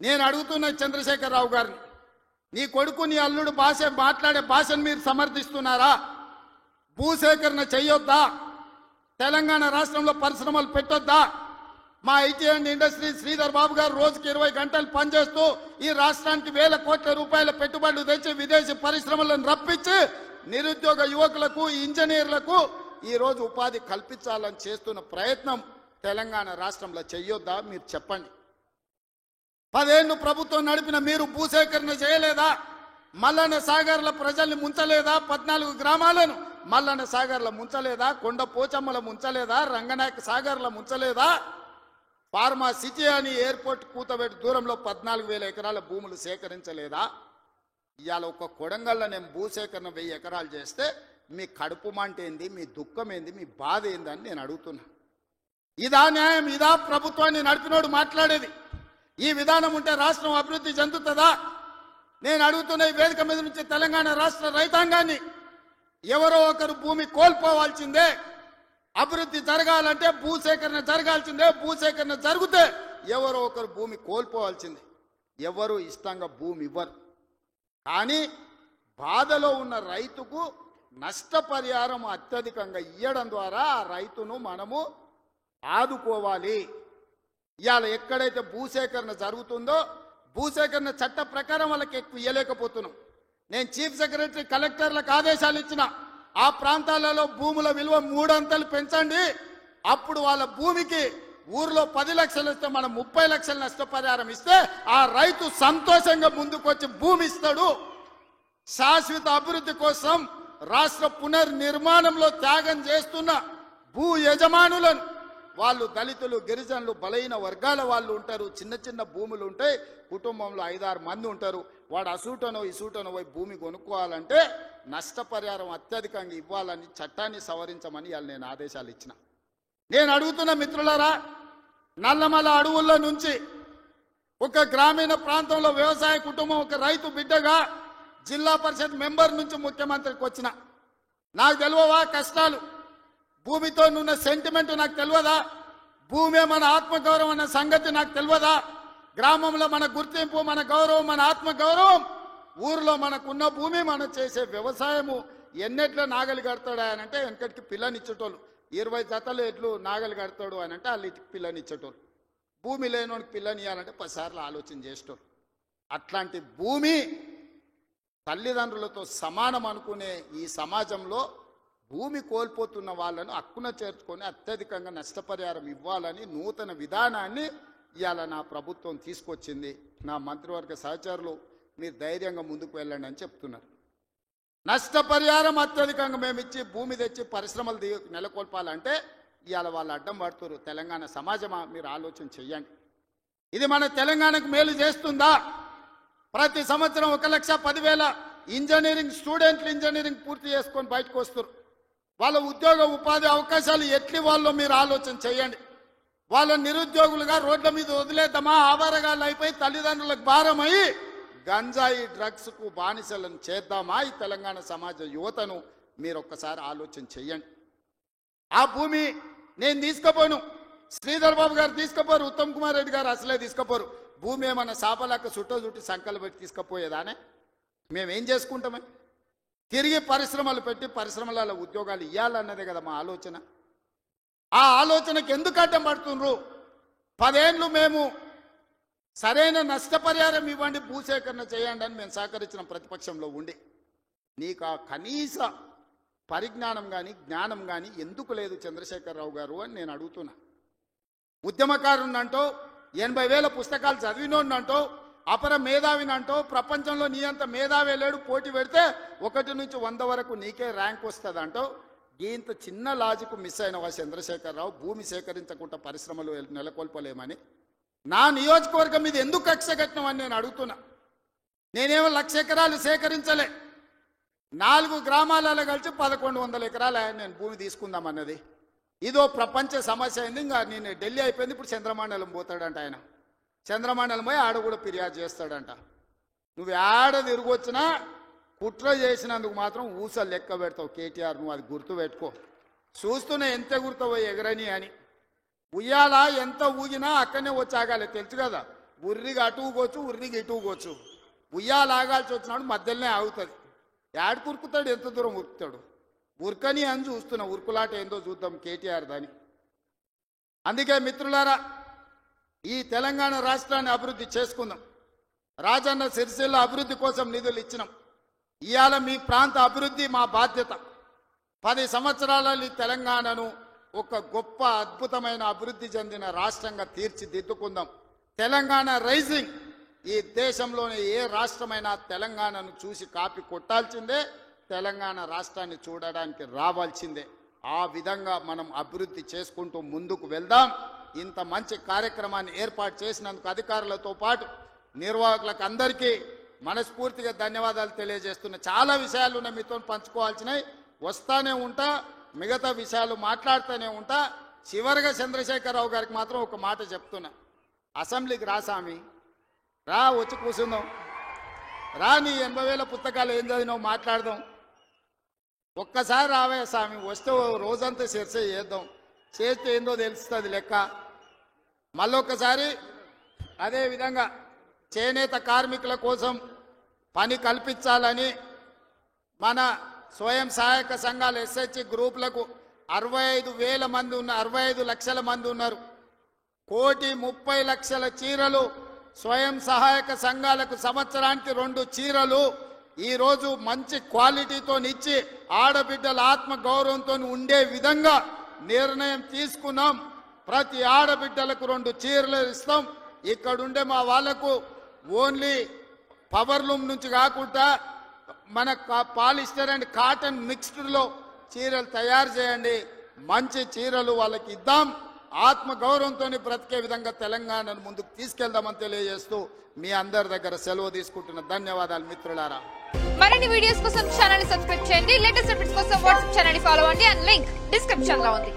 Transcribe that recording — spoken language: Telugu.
నేను అడుగుతున్న చంద్రశేఖరరావు గారిని, నీ కొడుకు నీ అల్లుడు మాట్లాడే భాషను మీరు సమర్థిస్తున్నారా? భూసేకరణ చేయొద్దా? తెలంగాణ రాష్ట్రంలో పరిశ్రమలు పెట్టొద్దా? మా IT and industry Sridhar Babu గారు రోజుకి 20 గంటలు పనిచేస్తూ ఈ రాష్ట్రానికి వేల కోట్ల రూపాయల పెట్టుబడులు తెచ్చి విదేశీ పరిశ్రమలను రప్పించి నిరుద్యోగ యువకులకు ఇంజనీర్లకు ఈ రోజు ఉపాధి కల్పించాలని చేస్తున్న ప్రయత్నం తెలంగాణ రాష్ట్రంలో చెయ్యొద్దా? మీరు చెప్పండి. 10 ఏళ్లు ప్రభుత్వం నడిపిన మీరు భూసేకరణ చేయలేదా? మల్లన్న సాగర్ల ప్రజల్ని ముంచలేదా? 14 గ్రామాలను మల్లన్న సాగర్ల ముంచలేదా? కొండ పోచమ్మల ముంచలేదా? రంగనాయక సాగర్ల ముంచలేదా? ఫార్మా సిటీ అని ఎయిర్పోర్ట్ కూతబెట్టి దూరంలో 14,000 ఎకరాల భూములు సేకరించలేదా? ఇవాళ ఒక కొడంగల్లో నేను భూసేకరణ 1000 ఎకరాలు చేస్తే మీ కడుపు మంట ఏంది, మీ దుఃఖం ఏంది, మీ బాధ ఏంది అని నేను అడుగుతున్నా. ఇదా న్యాయం? ఇదా ప్రభుత్వాన్ని నడిపినోడు మాట్లాడేది? ఈ విధానం ఉంటే రాష్ట్రం అభివృద్ధి చెందుతుందా? నేను అడుగుతున్న ఈ వేదిక మీద నుంచి తెలంగాణ రాష్ట్ర రైతాంగాన్ని, ఎవరో ఒకరు భూమి కోల్పోవాల్సిందే. అభివృద్ధి జరగాలంటే భూసేకరణ జరగాల్సిందే. భూసేకరణ జరిగితే ఎవరో ఒకరు భూమి కోల్పోవాల్సిందే. ఎవరు ఇష్టంగా భూమి ఇవ్వరు. కానీ బాధలో ఉన్న రైతుకు నష్టపరిహారం అత్యధికంగా ఇవ్వడం ద్వారా ఆ రైతును మనము ఆదుకోవాలి. ఇవాళ ఎక్కడైతే భూసేకరణ జరుగుతుందో భూసేకరణ చట్ట ప్రకారం వాళ్ళకి ఎక్కువ ఇవ్వలేకపోతున్నాం. నేను చీఫ్ సెక్రటరీ కలెక్టర్లకు ఆదేశాలు ఇచ్చిన, ఆ ప్రాంతాలలో భూముల విలువ 3 అంతలు పెంచండి. అప్పుడు వాళ్ళ భూమికి ఊర్లో 10 లక్షలు ఇస్తే మనం 30 లక్షల నష్టపరిహారం ఇస్తే ఆ రైతు సంతోషంగా ముందుకొచ్చి భూమి ఇస్తాడు. శాశ్వత అభివృద్ధి కోసం రాష్ట్ర పునర్నిర్మాణంలో త్యాగం చేస్తున్న భూ యజమానులను, వాళ్ళు దళితులు, గిరిజనులు, బలహీన వర్గాల వాళ్ళు ఉంటారు. చిన్న చిన్న భూములు ఉంటాయి, కుటుంబంలో 5-6 మంది ఉంటారు. వాడు అసూటనో ఇసూటనో పోయి భూమి కొనుక్కోవాలంటే నష్టపరిహారం అత్యధికంగా ఇవ్వాలని చట్టాన్ని సవరించమని వాళ్ళు నేను ఆదేశాలు ఇచ్చిన. నేను అడుగుతున్న మిత్రులారా, నల్లమల అడవుల్లో నుంచి ఒక గ్రామీణ ప్రాంతంలో వ్యవసాయ కుటుంబం, ఒక రైతు బిడ్డగా జిల్లా పరిషత్ మెంబర్ నుంచి ముఖ్యమంత్రికి వచ్చిన, నాకు తెలియవా కష్టాలు? భూమితో ఉన్న సెంటిమెంట్ నాకు తెలియదా? భూమే మన ఆత్మగౌరవం అన్న సంగతి నాకు తెలియదా? గ్రామంలో మన గుర్తింపు, మన గౌరవం, మన ఆత్మగౌరవం, ఊరిలో మనకున్న భూమి, మనం చేసే వ్యవసాయము. ఎన్నెట్ల నాగలి కడతాడు అని అంటే వెనకటికి పిల్లనిచ్చేటోళ్ళు, 20 జతలు ఎట్లు నాగలి కడతాడు అని అంటే వాళ్ళు ఇటుకి పిల్లనిచ్చేటోళ్ళు. భూమి లేనోనికి పిల్లని ఇవ్వాలంటే 10 సార్లు ఆలోచన చేసేటోళ్ళు. అట్లాంటి భూమి తల్లిదండ్రులతో సమానం అనుకునే ఈ సమాజంలో భూమి కోల్పోతున్న వాళ్ళను హక్కున చేర్చుకొని అత్యధికంగా నష్టపరిహారం ఇవ్వాలని నూతన విధానాన్ని ఇవాళ నా ప్రభుత్వం తీసుకొచ్చింది. నా మంత్రివర్గ సహచరులు మీరు ధైర్యంగా ముందుకు వెళ్ళండి అని చెప్తున్నారు. నష్టపరిహారం అత్యధికంగా మేము ఇచ్చి భూమి తెచ్చి పరిశ్రమలు నెలకొల్పాలంటే ఇవాళ వాళ్ళు అడ్డం పడుతున్నారు. తెలంగాణ సమాజమా, మీరు ఆలోచన చెయ్యండి. ఇది మన తెలంగాణకు మేలు చేస్తుందా? ప్రతి సంవత్సరం 1,10,000 ఇంజనీరింగ్ స్టూడెంట్లు ఇంజనీరింగ్ పూర్తి చేసుకొని బయటకు వస్తారు. వాళ్ళ ఉద్యోగ ఉపాధి అవకాశాలు ఎట్లి వాళ్ళో మీరు ఆలోచన చేయండి. వాళ్ళ నిరుద్యోగులుగా రోడ్ల మీద వదిలేద్దామా? ఆవారగాళ్ళు అయిపోయి తల్లిదండ్రులకు భారమై గంజాయి డ్రగ్స్కు బానిసలను చేద్దామా? ఈ తెలంగాణ సమాజ యువతను మీరు ఒక్కసారి ఆలోచన చెయ్యండి. ఆ భూమి నేను తీసుకుపోను, శ్రీధర్ బాబు గారు తీసుకుపోరు, ఉత్తమ్ కుమార్ రెడ్డి గారు అసలే తీసుకుపోరు. భూమి ఏమన్నా సాపలాక చుట్టి సంకలు పెట్టి తీసుకుపోయేదానే? మేమేం చేసుకుంటామే? తిరిగి పరిశ్రమలు పెట్టి పరిశ్రమల ఉద్యోగాలు ఇవ్వాలన్నదే కదా మా ఆలోచన. ఆ ఆలోచనకు ఎందుకు అడ్డం పడుతుండ్రు? 10 ఏళ్ళు మేము సరైన నష్టపరిహారం ఇవ్వండి, భూసేకరణ చేయండి అని మేము సహకరించిన ప్రతిపక్షంలో ఉండి నీకు ఆ కనీస పరిజ్ఞానం కానీ జ్ఞానం కానీ ఎందుకు లేదు చంద్రశేఖరరావు గారు అని నేను అడుగుతున్నా. ఉద్యమకారునంటో 80,000 పుస్తకాలు చదివినోడినంటో అపర మేధావినంటో ప్రపంచంలో నీ అంత మేధావి లేడు, పోటీ పెడితే 1 నుంచి 100 వరకు నీకే ర్యాంక్ వస్తుంది అంటో ఇంత చిన్న లాజిక్ మిస్ అయినవా చంద్రశేఖరరావు? భూమి సేకరించకుండా పరిశ్రమలు నెలకొల్పలేమని నా నియోజకవర్గం మీద ఎందుకు కక్ష కట్టినవని నేను అడుగుతున్నా. నేనేమో 1,00,000 ఎకరాలు సేకరించలే, 4 గ్రామాలలో కలిసి 1,100 ఎకరాలు నేను భూమి తీసుకుందామన్నది. ఇదో ప్రపంచ సమస్య అయింది. ఇంకా నేను ఢిల్లీ అయిపోయింది, ఇప్పుడు చంద్రమండలం పోతాడంట ఆయన. చంద్రమండలం పోయి ఆడ కూడా ఫిర్యాదు చేస్తాడంట. నువ్వు ఆడ తిరిగొచ్చినా కుట్ర చేసినందుకు మాత్రం ఊసలు లెక్క పెడతావు కేటీఆర్, నువ్వు అది గుర్తు పెట్టుకో. చూస్తున్నా ఎంత గుర్తు ఎగరని అని. ఉయ్యాల ఎంత ఊగినా అక్కడనే వచ్చి ఆగాలి, తెలుసు కదా. ఉర్రిగా అటు ఊగొచ్చు, ఉర్రిగా ఇటు ఊగొచ్చు. ఉయ్యాలాగాల్సి వచ్చినాడు మధ్యలోనే ఆగుతుంది. యాడ్ కురుకుతాడు, ఎంత దూరం ఉరుకుతాడు. ఉరకని అని చూస్తున్నా, ఉరుకులాట ఏందో చూద్దాం కేటీఆర్ దాని. అందుకే మిత్రులారా, ఈ తెలంగాణ రాష్ట్రాన్ని అభివృద్ధి చేసుకుందాం. రాజన్న సిరిసిల్ల అభివృద్ధి కోసం నిధులు ఇచ్చినాం. ఇవాళ మీ ప్రాంత అభివృద్ధి మా బాధ్యత. 10 సంవత్సరాలలో ఈ తెలంగాణను ఒక గొప్ప అద్భుతమైన అభివృద్ధి చెందిన రాష్ట్రంగా తీర్చిదిద్దుకుందాం. తెలంగాణ రైజింగ్. ఈ దేశంలోని ఏ రాష్ట్రమైనా తెలంగాణను చూసి కాపీ కొట్టాల్సిందే, తెలంగాణ రాష్ట్రాన్ని చూడడానికి రావాల్సిందే. ఆ విధంగా మనం అభివృద్ధి చేసుకుంటూ ముందుకు వెళ్దాం. ఇంత మంచి కార్యక్రమాన్ని ఏర్పాటు చేసినందుకు అధికారులతో పాటు నిర్వాహకులకు అందరికీ మనస్ఫూర్తిగా ధన్యవాదాలు తెలియజేస్తున్నా. చాలా విషయాలు ఉన్నాయి మీతో పంచుకోవాల్సినవి, వస్తానే ఉంటా, మిగతా విషయాలు మాట్లాడుతూనే ఉంటా. చివరిగా చంద్రశేఖరరావు గారికి మాత్రం ఒక మాట చెప్తున్నా. అసెంబ్లీకి రా స్వామి, రా, వచ్చి కూర్చుందాం, రా, నీ 80,000 పుస్తకాలు ఏం చదివినావు మాట్లాడదాం. ఒక్కసారి రావే స్వామి, వస్తే రోజంతా చర్చ చేద్దాం, చేస్తే ఏందో తెలుస్తుంది లెక్క. మళ్ళొక్కసారి అదేవిధంగా చేనేత కార్మికుల కోసం పని కల్పించాలని మన స్వయం సహాయక సంఘాల ఎస్హెచ్ గ్రూపులకు 65,000 మంది ఉన్నారు, 65 లక్షల మంది ఉన్నారు. 1,30,00,000 చీరలు స్వయం సహాయక సంఘాలకు సంవత్సరానికి 2 చీరలు ఈరోజు మంచి క్వాలిటీతో ఇచ్చి ఆడబిడ్డల ఆత్మ గౌరవంతో ఉండే విధంగా నిర్ణయం తీసుకున్నాం. ప్రతి ఆడబిడ్డలకు 2 చీరలు ఇస్తాం. ఇక్కడుండే మా వాళ్లకు ఓన్లీ పవర్ లూమ్ నుంచి కాకుండా మన పాలిస్టర్ అండ్ కాటన్ మిక్స్డ్లో చీరలు తయారు చేయండి, మంచి చీరలు వాళ్ళకి ఇద్దాం. ఆత్మ గౌరవంతో బ్రతికే విధంగా తెలంగాణను ముందుకు తీసుకెళ్దామని తెలియజేస్తూ మీ అందరి దగ్గర సెలవు తీసుకుంటున్న ధన్యవాదాలు మిత్రులారా. మరిన్ని వీడియోస్ కోసం ఛానల్ ని సబ్స్క్రైబ్ చేయండి. లేటెస్ట్ అప్డేట్స్ కోసం వాట్సాప్ ఛానల్ ని ఫాలో అవ్వండి. అండ్ లింక్ డిస్క్రిప్షన్ లో ఉంది.